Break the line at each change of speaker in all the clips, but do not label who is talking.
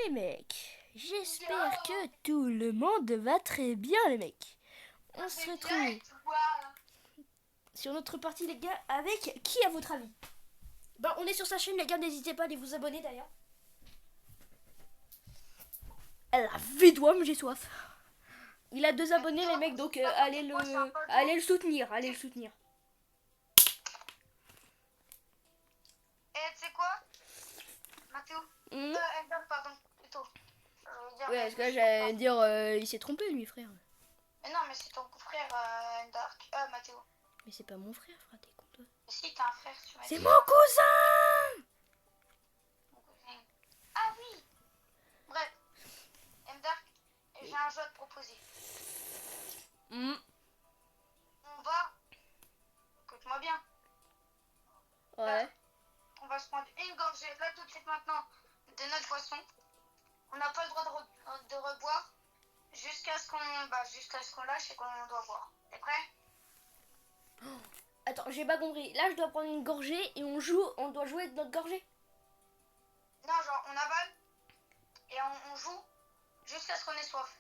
les mecs, j'espère que tout le monde va très bien les mecs. On se retrouve sur notre partie les gars avec qui à votre avis? Ben on est sur sa chaîne les gars, n'hésitez pas à aller vous abonner d'ailleurs. La vidéo, mais j'ai soif. Il a 2 abonnés les mecs donc allez le soutenir, allez le soutenir.
Et tu sais quoi Mathéo pardon, plutôt.
Ouais, parce que j'allais dire, il s'est trompé lui frère.
Mais non, mais c'est ton frère Dark. Mathéo.
Mais c'est pas mon frère, frère, t'es con toi.
Si, t'as un frère, tu m'as dit.
C'est mon cousin.
Mon cousin. Ah oui. Bref. Dark, j'ai un jeu à te proposer. On va... Écoute-moi bien.
Ouais.
On va se prendre une gorgée, là tout de suite maintenant, de notre boisson. On n'a pas le droit de reboire jusqu'à ce qu'on lâche et qu'on doit boire. T'es prêt?
Attends, j'ai pas compris. Là, je dois prendre une gorgée et on doit jouer de notre gorgée.
Non, genre on avale et on joue jusqu'à ce qu'on ait soif.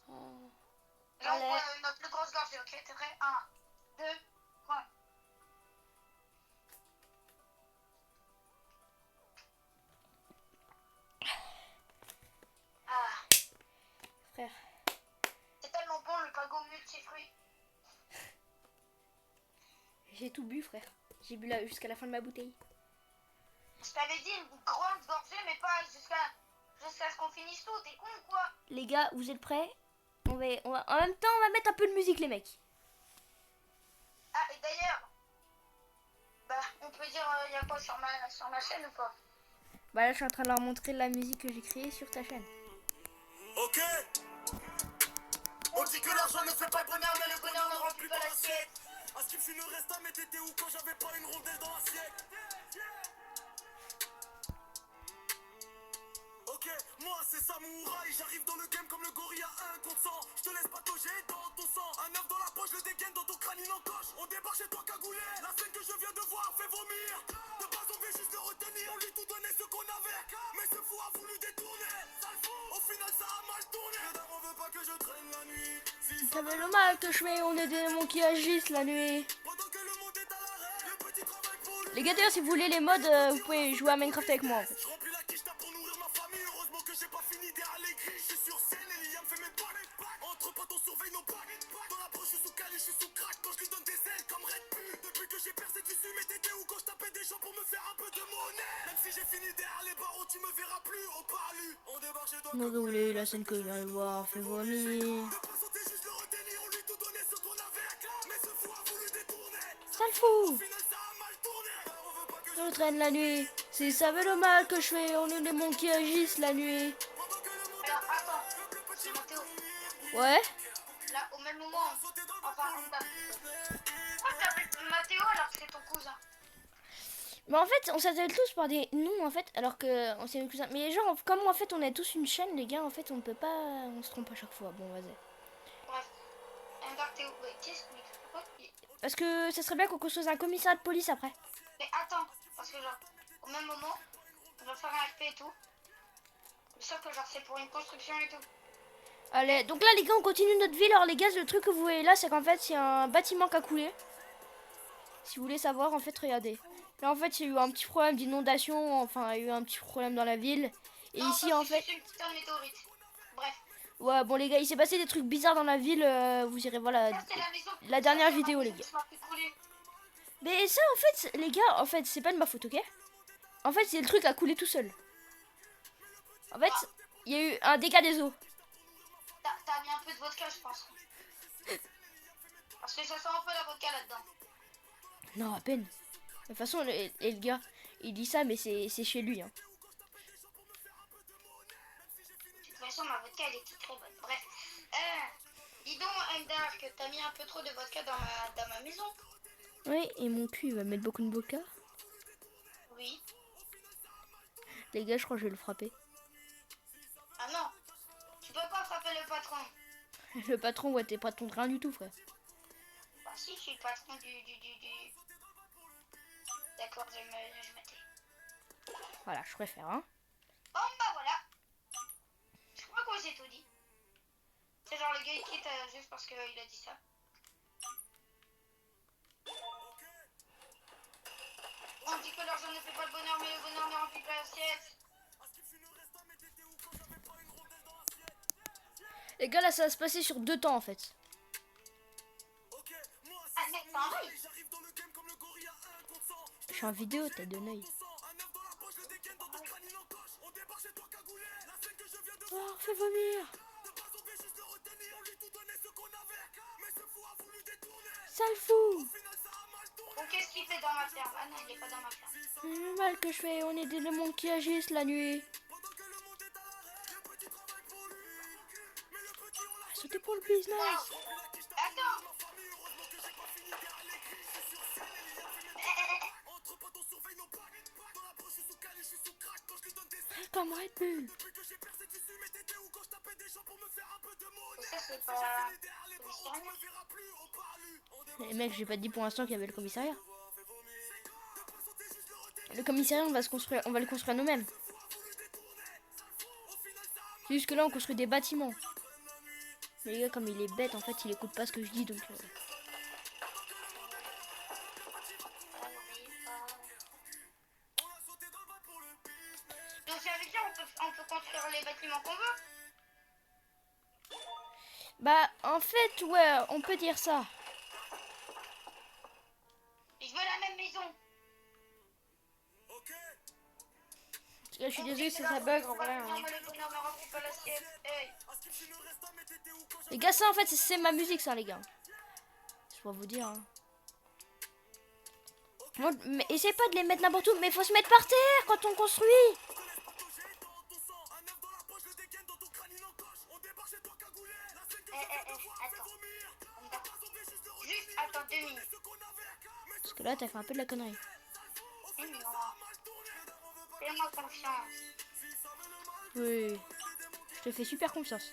Là, on prend notre plus grosse gorgée, ok? T'es prêt? 1, 2, 3.
Frère.
C'est tellement bon le pago multifruit.
J'ai tout bu, frère. J'ai bu jusqu'à la fin de ma bouteille.
Je t'avais dit une grande gorgée, mais pas jusqu'à ce qu'on finisse tout. T'es con ou quoi?
Les gars, vous êtes prêts? En même temps, on va mettre un peu de musique, les mecs.
Ah, et d'ailleurs, on peut dire, il y a quoi sur ma chaîne ou pas?
Bah là, je suis en train de leur montrer la musique que j'ai créée sur ta chaîne.
Ok. On dit que l'argent ne fait pas le bonheur, mais le bonheur ne remplit pas l'assiette. À ce qu'il fut ne reste à mais t'étais où quand j'avais pas une rondelle dans l'assiette? Ok, moi c'est Samouraï, j'arrive dans le game comme le gorille à 1 contre 100. Je te laisse patauger dans ton sang. Un œuf dans la poche, le dégaine dans ton crâne, il encoche. On débarque chez toi cagoulé. La scène que je viens de voir fait vomir. De base on veut juste le retenir. On lui tout donner ce qu'on avait. Mais ce fou a voulu détourner. Au final ça a mal tourné. Le daron veut pas que je traîne la nuit. Si
ça fait le mal que je fais, on est des démons qui agissent la nuit.
pendant que le monde est à l'arrêt, le petit travail pour lui.
Les gars, d'ailleurs, si vous voulez les modes, vous pouvez jouer à Minecraft avec moi en fait.
Je remplis la quiche pour nourrir ma famille. Heureusement que j'ai pas fini derrière les grilles. Je suis sur scène et Liam fait mes packs. Entre potes on surveille nos packs. Dans la poche je suis sous cali, je suis sous crack. Quand je lui donne des ailes comme Red Bull. Depuis que j'ai percé dessus, mais t'étais où quand je tapais des gens pour me faire un peu de monnaie? Même si j'ai fini derrière les barreaux, tu me verras plus au palu. On débarque chez toi.
Vous voulez la scène que je viens de voir, fait vomir.
De pas sauter juste le retenir. On lui tout donner ce qu'on avait. Mais ce fou a voulu détourner.
Ça le fout.
Au final ça a mal tourné. On veut pas que
Je traîne la nuit. Si ça veut le mal que je fais, on est des démons qui agissent la nuit.
Alors, attends, c'est Mathéo.
Ouais.
Là, au même moment, Pourquoi t'appelles Mathéo alors que c'est ton cousin?
Mais en fait, on s'appelle tous par des noms en fait, alors que on s'est cousins. Mais genre, comme en fait on a tous une chaîne, les gars, en fait on ne peut pas, on se trompe à chaque fois. Bon, vas-y.
Bref, Mathéo, pourquoi?
Parce que ça serait bien qu'on construise un commissariat de police après.
Mais attends, parce que genre, au même moment, on va faire un RP et tout. Sauf que genre, c'est pour une construction et tout.
Allez, donc là les gars, on continue notre ville. Alors les gars, le truc que vous voyez là, c'est qu'en fait, c'est un bâtiment qui a coulé. Si vous voulez savoir, en fait, regardez. Là, en fait, il y a eu un petit problème d'inondation. Enfin, il y a eu un petit problème dans la ville. Et
Non,
ici,
ça,
en
c'est
fait...
juste une petite météorite. Bref.
Ouais, bon, les gars, il s'est passé des trucs bizarres dans la ville. Vous irez voir
Ça, c'est la maison.
la dernière
Ça, c'est
vidéo,
ma
les
maison
gars.
qui m'a fait couler.
Mais ça, en fait, les gars, en fait, c'est pas de ma faute, ok? En fait, c'est le truc à couler tout seul. En fait, il y a eu un dégât des eaux.
T'as mis un peu de vodka, je pense. Parce que ça sent un peu la vodka là-dedans.
Non, à peine. De toute façon, le gars, il dit ça, mais c'est chez lui, hein.
De toute façon, ma vodka, elle est très bonne. Bref. Dis donc, Dark, t'as mis un peu trop de vodka dans ma maison.
Oui, et mon cul, il va mettre beaucoup de vodka.
Oui.
Les gars, je crois que je vais le frapper.
Ah non. Tu peux pas frapper le patron.
Le patron, ouais, t'es patron de rien du tout, frère.
Bah si, je suis le patron du... D'accord, je me tais.
Voilà, je préfère, hein.
Bon, bah voilà. gars il quitte juste parce qu'il a dit ça. On dit que l'argent ne fait pas le bonheur, mais le bonheur ne remplit pas l'assiette.
Les gars, là, ça va se passer sur 2 temps, en fait.
Ah, mais pareil.
Je suis en vidéo, tête de l'œil. Oh, fais vomir. Ça le fout.
Bon, qu'est-ce qu'il fait dans ma ferme? Ah non, il est pas dans ma ferme.
Le mal que je fais, on est des démons qui agissent la nuit. C'était pour le business.
Attends.
Comme Red Bull.
Ça, c'est pas...
Les mecs, j'ai pas dit pour l'instant qu'il y avait le commissariat. Le commissariat, on va le construire nous-mêmes. Jusque là, on construit des bâtiments. Mais les gars, comme il est bête, en fait, il écoute pas ce que je dis, donc...
Donc ça veut dire on peut construire les bâtiments qu'on veut.
Bah, en fait, ouais, on peut dire ça.
Je veux la même maison.
Parce que là, je suis désolée si ça bug en vrai. Hein. Les gars, ça en fait, c'est ma musique, ça, les gars. Je dois vous dire. Hein. Bon, mais essayez pas de les mettre n'importe où, mais faut se mettre par terre quand on construit.
Juste, attends 2 minutes.
Parce que là, t'as fait un peu de la connerie.
Fais-moi confiance.
Oui, je te fais super confiance.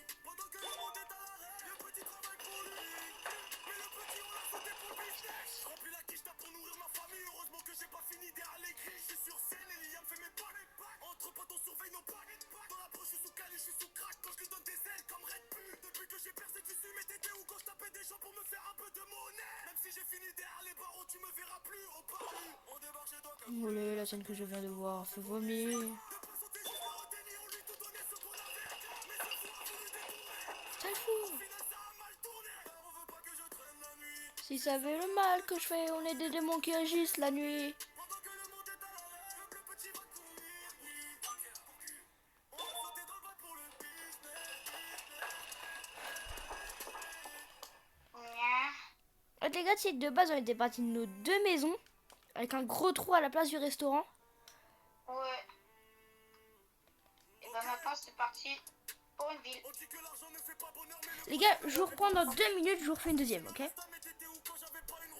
Oh là, la scène que je viens de voir fait vomir. Ça le fout. Si ça savait le mal que je fais, on est des démons qui agissent la nuit. En fait, les gars, de base, on était partis de nos 2 maisons. Avec un gros trou à la place du restaurant.
Ouais. Et bah maintenant, c'est parti pour une ville.
Les gars, je vous reprends dans 2 minutes, je vous refais une deuxième, ok?